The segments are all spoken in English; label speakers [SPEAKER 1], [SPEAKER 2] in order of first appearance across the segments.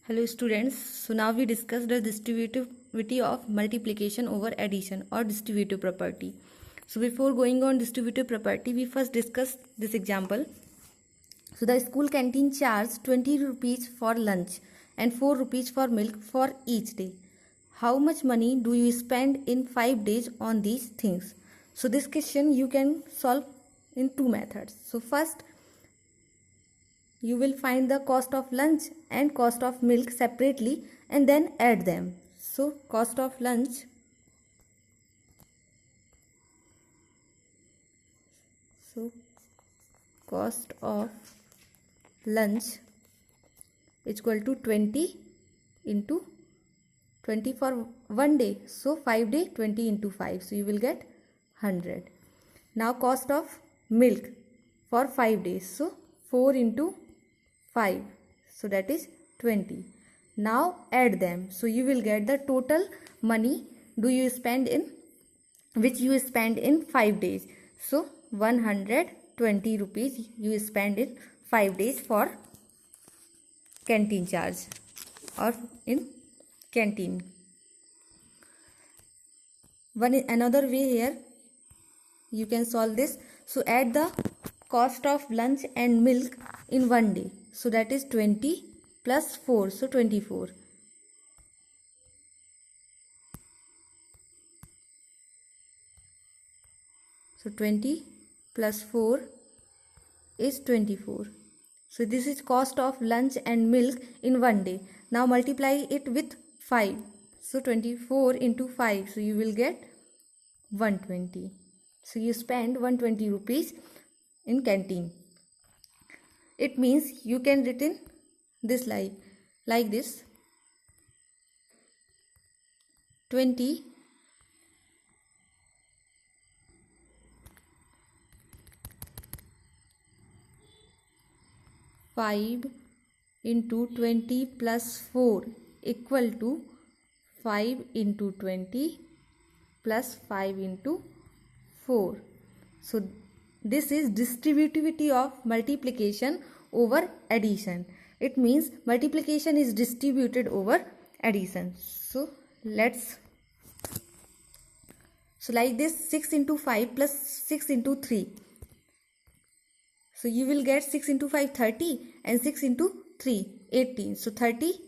[SPEAKER 1] Hello students, so now we discuss the distributivity of multiplication over addition or distributive property. So before going on distributive property, we first discuss this example. So the school canteen charges 20 rupees for lunch and 4 rupees for milk for each day. How much money do you spend in 5 days on these things? So this question you can solve in two methods. So first, you will find the cost of lunch and cost of milk separately and then add them. So cost of lunch is equal to 20 into 20 for one day. So 5 day 20 into 5. So you will get 100. Now cost of milk for 5 days. So 4 into 5, so that is 20. Now add them, so you will get the total money which you spend in 5 days. So 120 rupees you spend in 5 days for canteen charge or in canteen. Another way here you can solve this. So add the cost of lunch and milk in one day. So that is 20 plus 4. So 24. So 20 plus 4 is 24. So this is cost of lunch and milk in one day. Now multiply it with 5. So 24 into 5. So you will get 120. So you spend 120 rupees in canteen. It means you can written this like this. 20 5 into 20 plus 4 equal to 5 into 20 plus 5 into 4. So this is distributivity of multiplication over addition. It means multiplication is distributed over addition. So like this, 6 into 5 plus 6 into 3. So you will get 6 into 5 30 and 6 into 3 18. So 30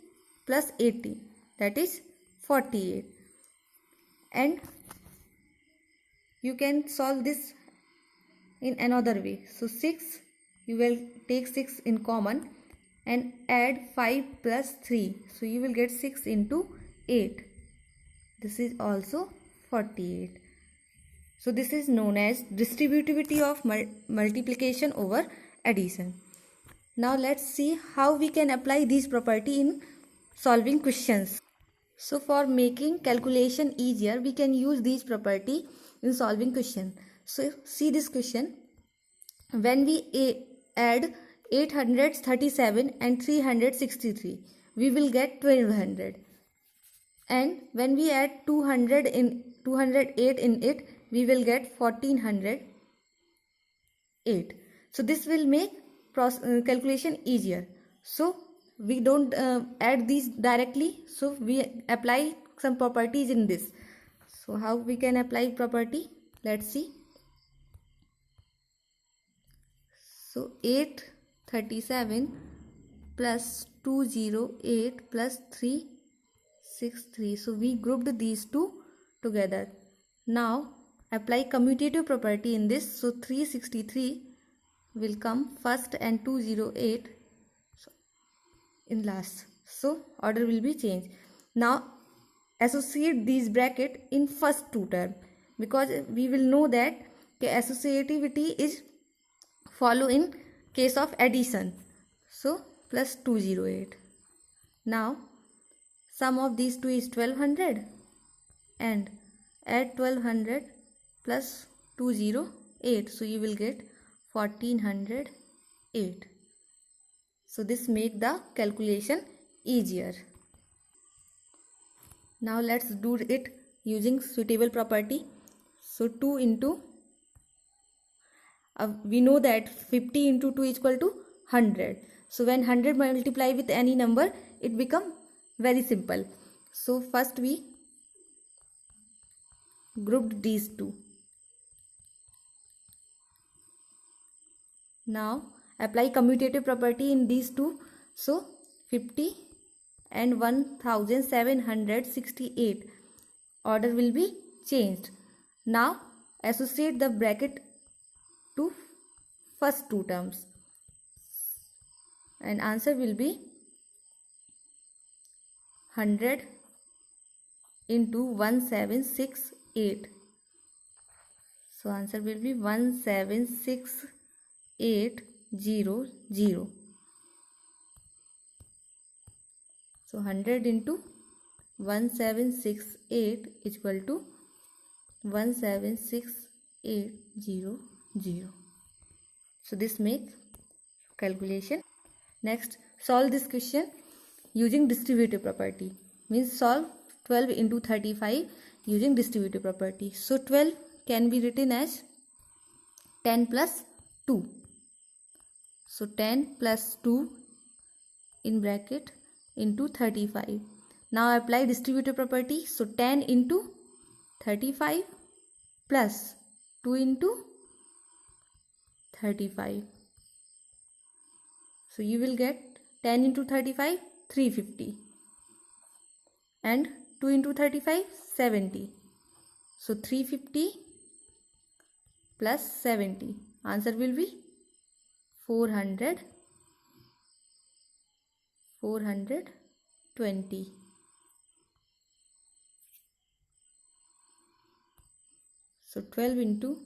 [SPEAKER 1] plus 18, that is 48. And you can solve this in another way. So 6, you will take 6 in common and add 5 plus 3. So you will get 6 into 8. This is also 48. So this is known as distributivity of multiplication over addition. Now let's see how we can apply this property in solving questions. So for making calculation easier, we can use this property in solving question. So see this question. When we add 837 and 363, we will get 1200. And when we add 208 in it, we will get 1408. So this will make calculation easier. So we don't add these directly. So we apply some properties in this. So how we can apply property? Let's see. So 837 plus 208 plus 363. So we grouped these two together. Now apply commutative property in this. So 363 will come first and 208 in last. So order will be changed. Now associate these bracket in first two term, because we will know that associativity is follow in case of addition. So plus 208. Now sum of these two is 1200 and add 1200 plus 208. So you will get 1408. So this make the calculation easier. Now let's do it using suitable property. So 2 into we know that 50 into 2 is equal to 100. So when 100 multiply with any number, it become very simple. So first we grouped these two. Now apply commutative property in these two. So 50 and 1768 order will be changed. Now associate the bracket to first two terms and answer will be 100 into 1768. So answer will be 176,800. So 100 into 1768 is equal to 176,800. So this makes calculation. Next, solve this question using distributive property. Means solve 12 into 35 using distributive property. So 12 can be written as 10 plus 2. So 10 plus 2 in bracket into 35. Now apply distributive property. So 10 into 35 plus 2 into 35. So you will get 10 into 35, 350. And 2 into 35, 70. So 350 plus 70. Answer will be 420. So 12 into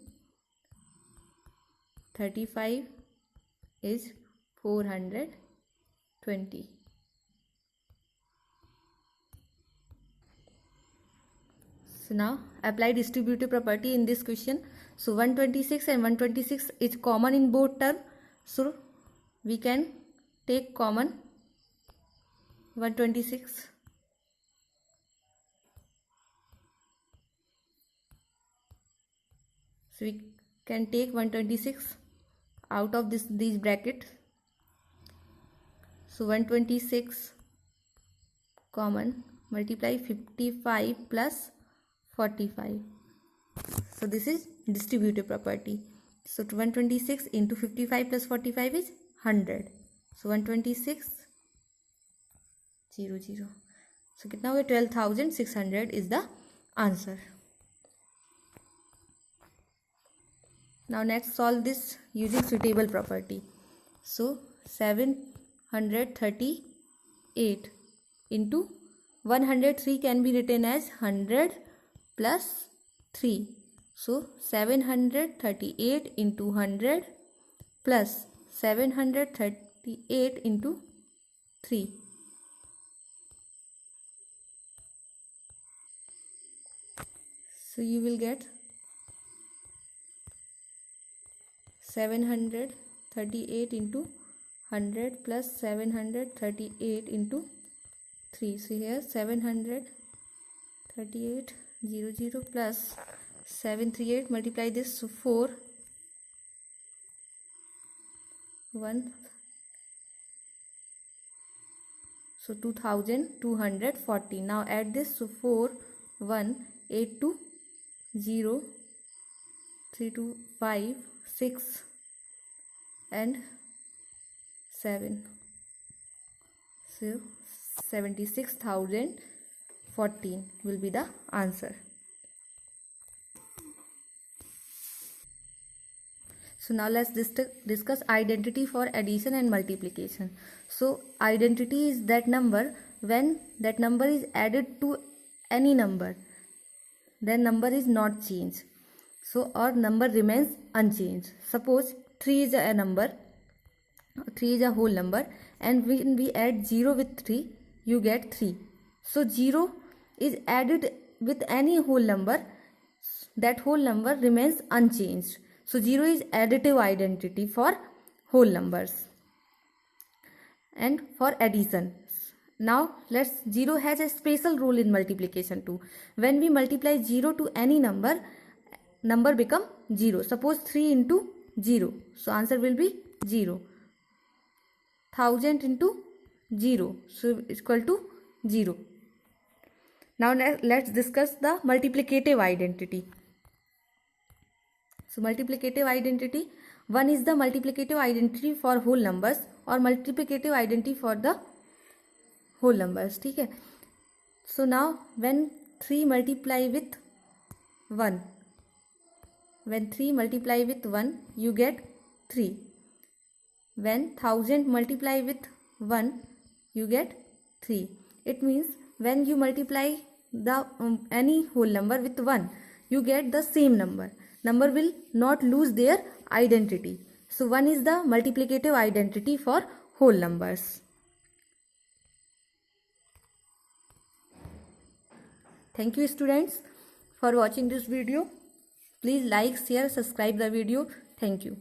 [SPEAKER 1] 35 is 420. So now apply distributive property in this question. So 126 and 126 is common in both terms. So we can take common 126. So we can take 126 out of these brackets. So 126 common, multiply 55 plus 45. So this is distributive property. So 126 into 55 plus 45 is 100. So 126 0 0. So कितना हो गया 12,600 is the answer. Now next solve this using suitable property. So 738 into 103 can be written as 100 plus 3. So 738 into 100 plus 738 into 3. So you will get 738 into 100 plus 738 into 3. So here 738 00 plus 738, multiply this, so 4 1, so 2240. Now add this, so 4 1 8 2 0 3 2 5 6 and 7. So 76,014 will be the answer. So now let's discuss identity for addition and multiplication. So identity is that number when that number is added to any number, then number is not changed. So our number remains unchanged. Suppose 3 is a number, 3 is a whole number, and when we add 0 with 3, you get 3. So 0 is added with any whole number, that whole number remains unchanged. So 0 is additive identity for whole numbers. And for addition, now 0 has a special rule in multiplication too. When we multiply 0 to any number, number become 0. Suppose 3 into 0, so answer will be 0. 1000 into 0, so it's equal to 0. Now let's discuss the multiplicative identity. So multiplicative identity, 1 is the multiplicative identity for whole numbers or multiplicative identity for the whole numbers. ठीक है. So now when 3 multiply with 1, you get 3. When 1000 multiply with 1, you get 3. It means when you multiply the any whole number with 1, you get the same number. Number will not lose their identity. So 1 is the multiplicative identity for whole numbers. Thank you students for watching this video. Please like, share, subscribe the video. Thank you.